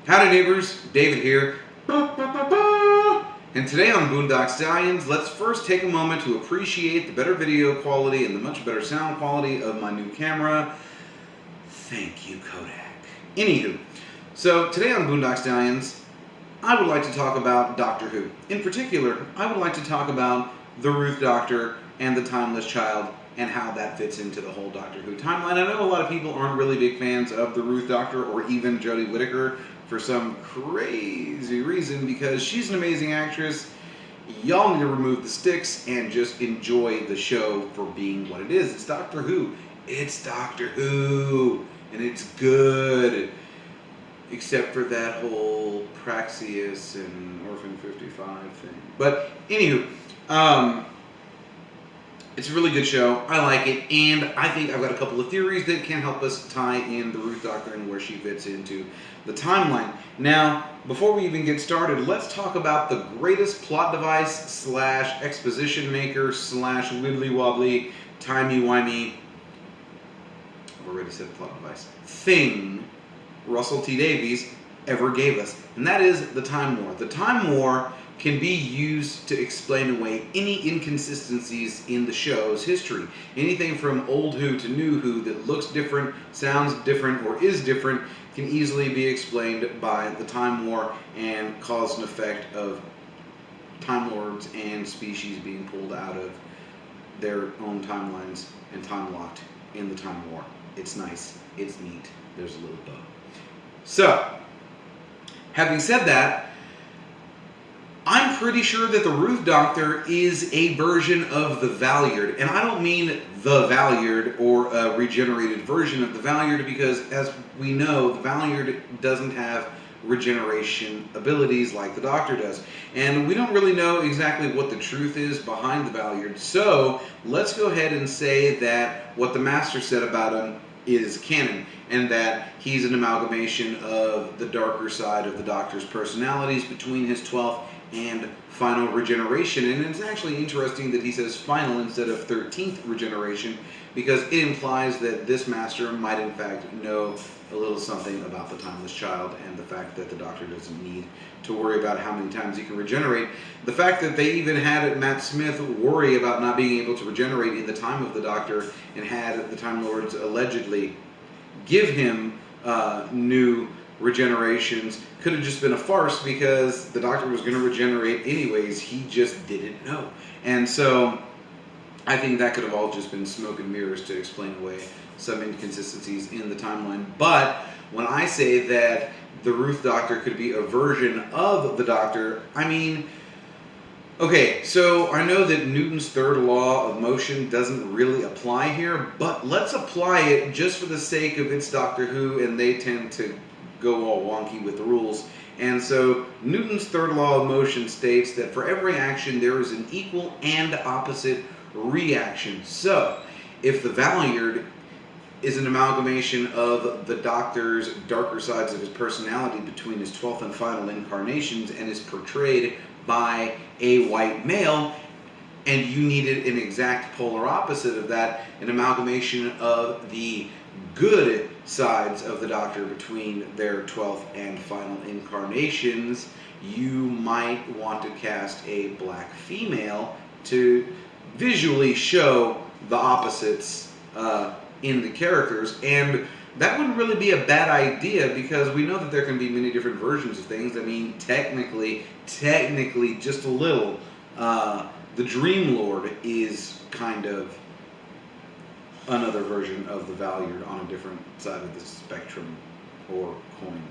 Howdy Neighbors, David here. And today on Boondock Stallions, let's first take a moment to appreciate the better video quality and the much better sound quality of my new camera. Thank you, Kodak. Anywho, so today on Boondock Stallions, I would like to talk about Doctor Who. In particular, I would like to talk about the Ruth Doctor and the Timeless Child and how that fits into the whole Doctor Who timeline. I know a lot of people aren't really big fans of the Ruth Doctor or even Jodie Whittaker for some crazy reason, because she's an amazing actress. Y'all need to remove the sticks and just enjoy the show for being what it is. It's Doctor Who. It's Doctor Who. And it's good. Except for that whole Praxeus and Orphan 55 thing. But anywho, it's a really good show. I like it, and I think I've got a couple of theories that can help us tie in the Ruth Doctor and where she fits into the timeline. Now, before we even get started, let's talk about the greatest plot device slash exposition maker slash wibbly wobbly timey-wimey, I've already said plot device, thing Russell T Davies ever gave us, and that is the Time War. The Time War can be used to explain away any inconsistencies in the show's history. Anything from old Who to new Who that looks different, sounds different, or is different can easily be explained by the Time War and cause an effect of Time Lords and species being pulled out of their own timelines and time locked in the Time War. It's nice. It's neat. There's a little bug. So, having said that, I'm pretty sure that the Ruth Doctor is a version of the Valyard. And I don't mean the Valyard or a regenerated version of the Valyard, because as we know, the Valyard doesn't have regeneration abilities like the Doctor does. And we don't really know exactly what the truth is behind the Valyard. So let's go ahead and say that what the Master said about him is canon, and that he's an amalgamation of the darker side of the Doctor's personalities between his 12th and final regeneration. And it's actually interesting that he says final instead of 13th regeneration, because it implies that this Master might in fact know a little something about the Timeless Child and the fact that the Doctor doesn't need to worry about how many times he can regenerate. The fact that they even had Matt Smith worry about not being able to regenerate in the time of the Doctor and had the Time Lords allegedly give him new regenerations could have just been a farce, because the Doctor was going to regenerate anyways. He just didn't know. And so I think that could have all just been smoke and mirrors to explain away some inconsistencies in the timeline. But when I say that the Ruth Doctor could be a version of the Doctor, I mean, okay, so I know that Newton's third law of motion doesn't really apply here, but let's apply it just for the sake of it's Doctor Who, and they tend to go all wonky with the rules. And so Newton's third law of motion states that for every action there is an equal and opposite reaction. So if the Valyard is an amalgamation of the Doctor's darker sides of his personality between his 12th and final incarnations and is portrayed by a white male, and you needed an exact polar opposite of that, an amalgamation of the good sides of the Doctor between their 12th and final incarnations, you might want to cast a black female to visually show the opposites in the characters. And that wouldn't really be a bad idea, because we know that there can be many different versions of things. I mean, technically, just a little, the Dream Lord is kind of another version of the Valyard on a different side of the spectrum or coin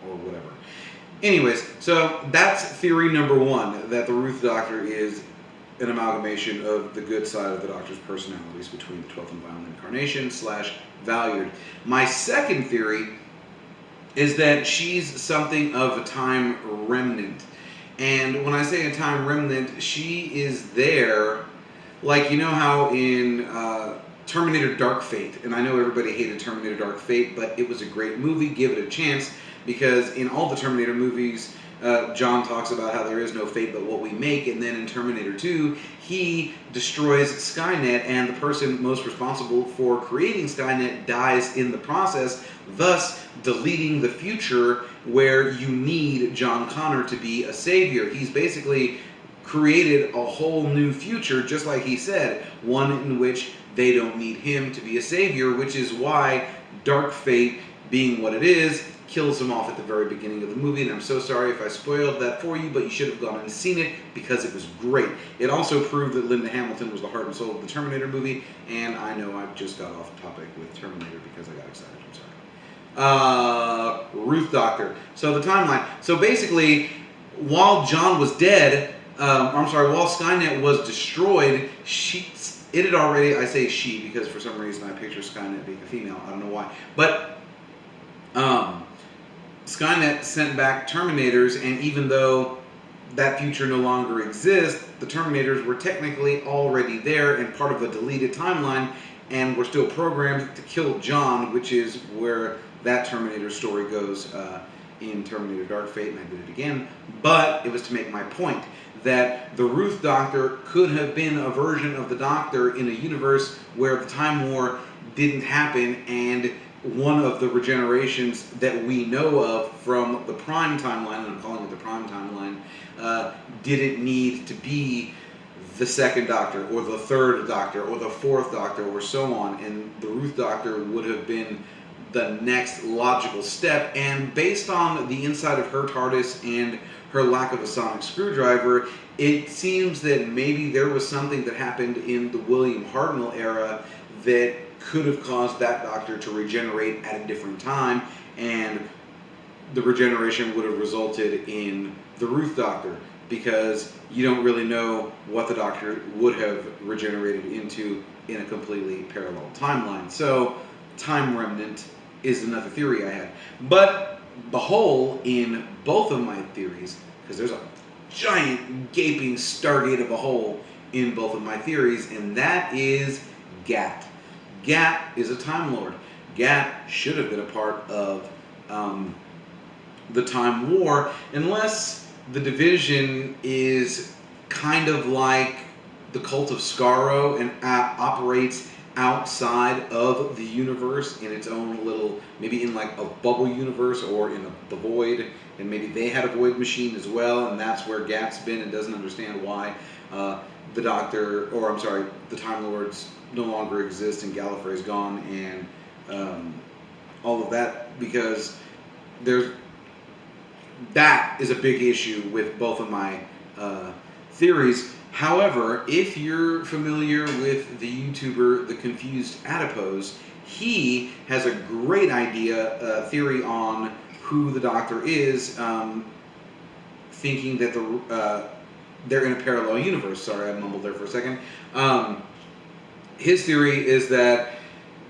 or whatever. Anyways, so that's theory number one, that the Ruth Doctor is an amalgamation of the good side of the Doctor's personalities between the 12th and final incarnation slash Valyard. My second theory is that she's something of a time remnant. And when I say a time remnant, she is there, like, you know how in Terminator Dark Fate, and I know everybody hated Terminator Dark Fate, but it was a great movie. Give it a chance, because in all the Terminator movies, John talks about how there is no fate but what we make, and then in Terminator 2, he destroys Skynet, and the person most responsible for creating Skynet dies in the process, thus deleting the future where you need John Connor to be a savior. He's basically created a whole new future, just like he said, one in which they don't need him to be a savior, which is why Dark Fate, being what it is, kills him off at the very beginning of the movie. And I'm so sorry if I spoiled that for you, but you should have gone and seen it because it was great. It also proved that Linda Hamilton was the heart and soul of the Terminator movie, and I know I've just got off topic with Terminator because I got excited. I'm sorry. Ruth Doctor. So the timeline. So basically, while John was dead, while Skynet was destroyed, it had already, I say she because for some reason I picture Skynet being a female, I don't know why, but Skynet sent back Terminators, and even though that future no longer exists, the Terminators were technically already there and part of a deleted timeline, and were still programmed to kill John, which is where that Terminator story goes in Terminator Dark Fate, and I did it again, but it was to make my point that the Ruth Doctor could have been a version of the Doctor in a universe where the Time War didn't happen, and one of the regenerations that we know of from the Prime Timeline, and I'm calling it the Prime Timeline, didn't need to be the second Doctor, or the third Doctor, or the fourth Doctor, or so on, and the Ruth Doctor would have been the next logical step, and based on the inside of her TARDIS and her lack of a sonic screwdriver, it seems that maybe there was something that happened in the William Hartnell era that could have caused that Doctor to regenerate at a different time, and the regeneration would have resulted in the Ruth Doctor, because you don't really know what the Doctor would have regenerated into in a completely parallel timeline. So, Time Remnant is another theory I had. But the hole in both of my theories, because there's a giant gaping stargate of a hole in both of my theories, and that is Gat. Gat is a Time Lord. Gat should have been a part of the Time War, unless the Division is kind of like the Cult of Skaro and operates outside of the universe in its own little, maybe in like a bubble universe or in the void, and maybe they had a void machine as well, and that's where Gat's been and doesn't understand why the Doctor, or I'm sorry, the Time Lords no longer exist and Gallifrey's gone, and all of that, because that is a big issue with both of my theories. However, if you're familiar with the YouTuber The Confused Adipose, he has a great theory on who the Doctor is, thinking that they're in a parallel universe. Sorry, I mumbled there for a second. His theory is that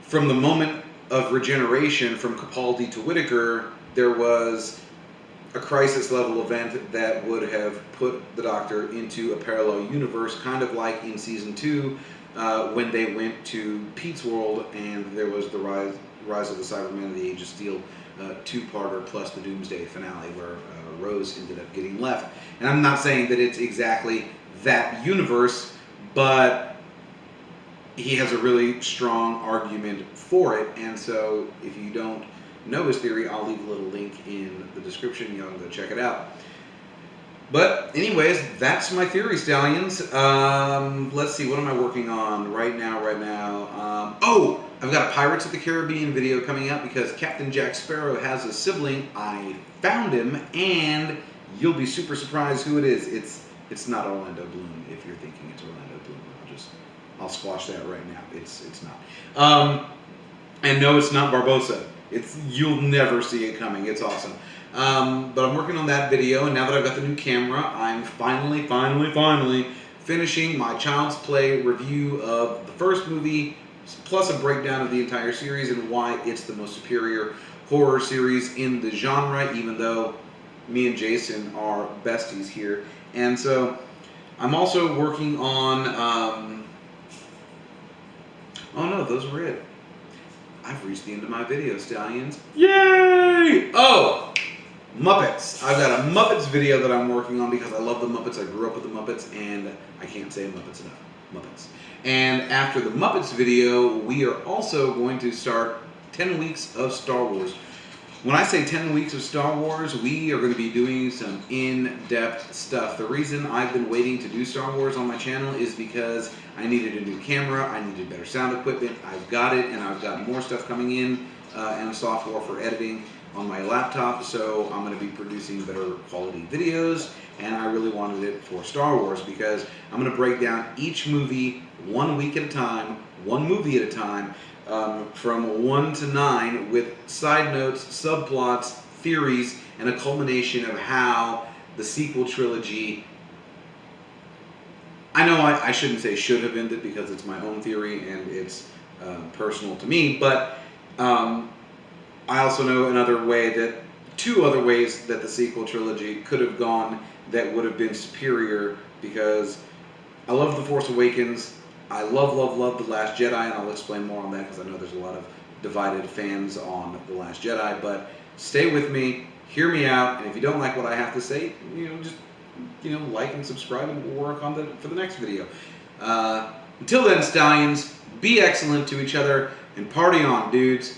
from the moment of regeneration from Capaldi to Whittaker, there was a crisis level event that would have put the Doctor into a parallel universe, kind of like in season 2 when they went to Pete's world and there was the Rise of the Cybermen and the Age of Steel two-parter plus the Doomsday finale where Rose ended up getting left. And I'm not saying that it's exactly that universe, but he has a really strong argument for it, and so if you don't know his theory, I'll leave a little link in the description. Y'all can go check it out. But anyways, that's my theory, Stallions. Let's see, what am I working on right now? I've got a Pirates of the Caribbean video coming up because Captain Jack Sparrow has a sibling. I found him, and you'll be super surprised who it is. It's not Orlando Bloom, if you're thinking it's Orlando Bloom. I'll squash that right now. It's not. And no, it's not Barbossa. You'll never see it coming. It's awesome. But I'm working on that video, and now that I've got the new camera, I'm finally finishing my Child's Play review of the first movie, plus a breakdown of the entire series and why it's the most superior horror series in the genre, even though me and Jason are besties here. And so I'm also working on Oh no, those were it. I've reached the end of my video, Stallions. Yay! Oh! Muppets. I've got a Muppets video that I'm working on because I love the Muppets. I grew up with the Muppets, and I can't say Muppets enough. Muppets. And after the Muppets video, we are also going to start 10 weeks of Star Wars. When I say 10 weeks of Star Wars, we are going to be doing some in-depth stuff. The reason I've been waiting to do Star Wars on my channel is because I needed a new camera, I needed better sound equipment. I've got it, and I've got more stuff coming in and software for editing on my laptop, so I'm going to be producing better quality videos, and I really wanted it for Star Wars because I'm going to break down each movie 1 week at a time, one movie at a time, from 1 to 9 with side notes, subplots, theories, and a culmination of how the sequel trilogy, I know I shouldn't say should have ended because it's my own theory and it's personal to me, but I also know two other ways that the sequel trilogy could have gone that would have been superior, because I love The Force Awakens, I love The Last Jedi, and I'll explain more on that because I know there's a lot of divided fans on The Last Jedi, but stay with me, hear me out, and if you don't like what I have to say, just like and subscribe, and we'll work on for the next video. Until then, Stallions, be excellent to each other and party on, dudes.